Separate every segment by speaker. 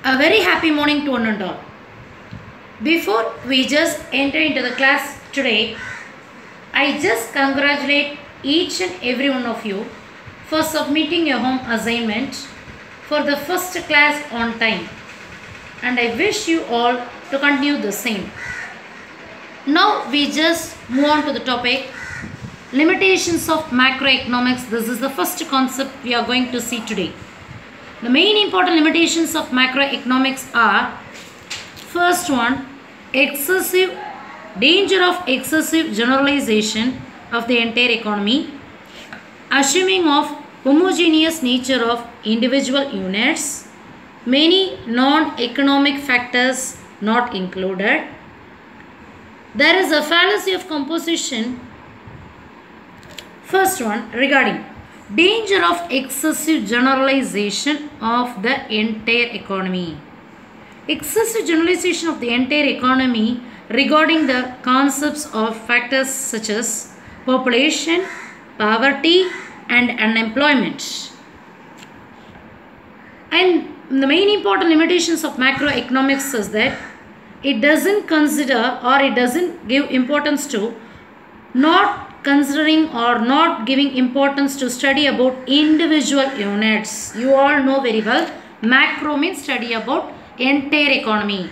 Speaker 1: A very happy morning to one and all. Before we just enter into the class today, I just congratulate each and every one of you for submitting your home assignment for the first class on time, and I wish you all to continue the same. Now we just move on to the topic limitations of macroeconomics. This is the first concept we are going to see today. The main important limitations of macroeconomics are: first one, danger of excessive generalization of the entire economy, assuming of homogeneous nature of individual units, many non-economic factors not included. There is a fallacy of composition. First one, regarding danger of excessive generalization of the entire economy. Excessive generalization of the entire economy regarding the concepts of factors such as population, poverty and unemployment. And the main important limitations of macroeconomics is that it doesn't consider, or it doesn't give importance to, not considering or not giving importance to study about individual units. You all know very well, macro means study about entire economy.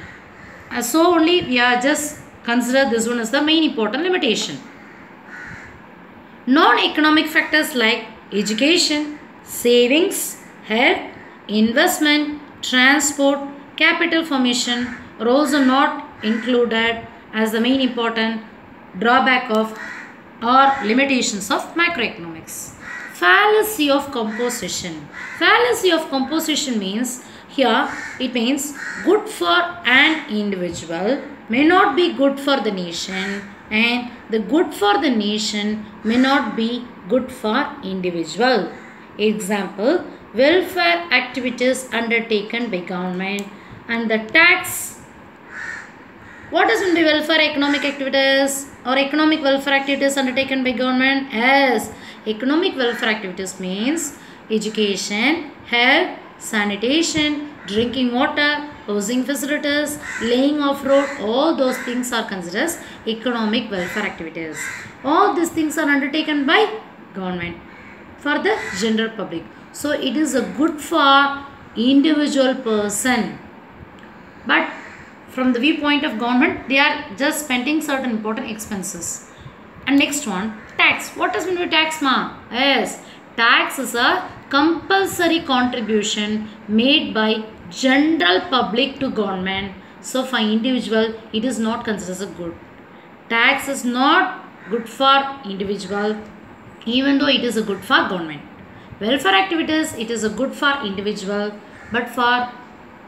Speaker 1: So only we are just consider this one as the main important limitation. Non-economic factors like education, savings, health, investment, transport, capital formation are also not included as the main important drawback of or limitations of macroeconomics. Fallacy of composition. Fallacy of composition means, here it means good for an individual may not be good for the nation, and the good for the nation may not be good for individual. Example, welfare activities undertaken by government and the tax. What does mean by welfare economic activities or economic welfare activities undertaken by government? Yes, economic welfare activities means education, health, sanitation, drinking water, housing facilities, laying of road, all those things are considered as economic welfare activities. All these things are undertaken by government for the general public. So it is a good for individual person. But from the viewpoint of government, they are just spending certain important expenses. And next one, tax. What does mean by tax, ma? Yes, tax is a compulsory contribution made by general public to government. So for individual, it is not considered as a good. Tax is not good for individual, even though it is a good for government. Welfare activities, it is a good for individual, but for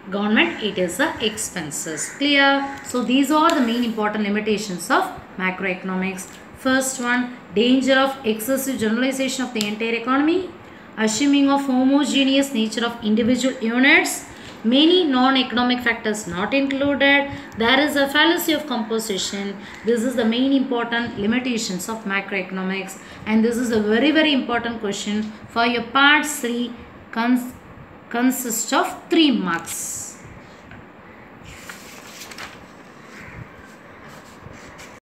Speaker 1: government it is a expenses. Clear? So these are the main important limitations of macroeconomics. First one, danger of excessive generalization of the entire economy, assuming of homogeneous nature of individual units, many non-economic factors not included. There is a fallacy of composition. This is the main important limitations of macroeconomics, and this is a very important question for your part 3, consists of 3 marks.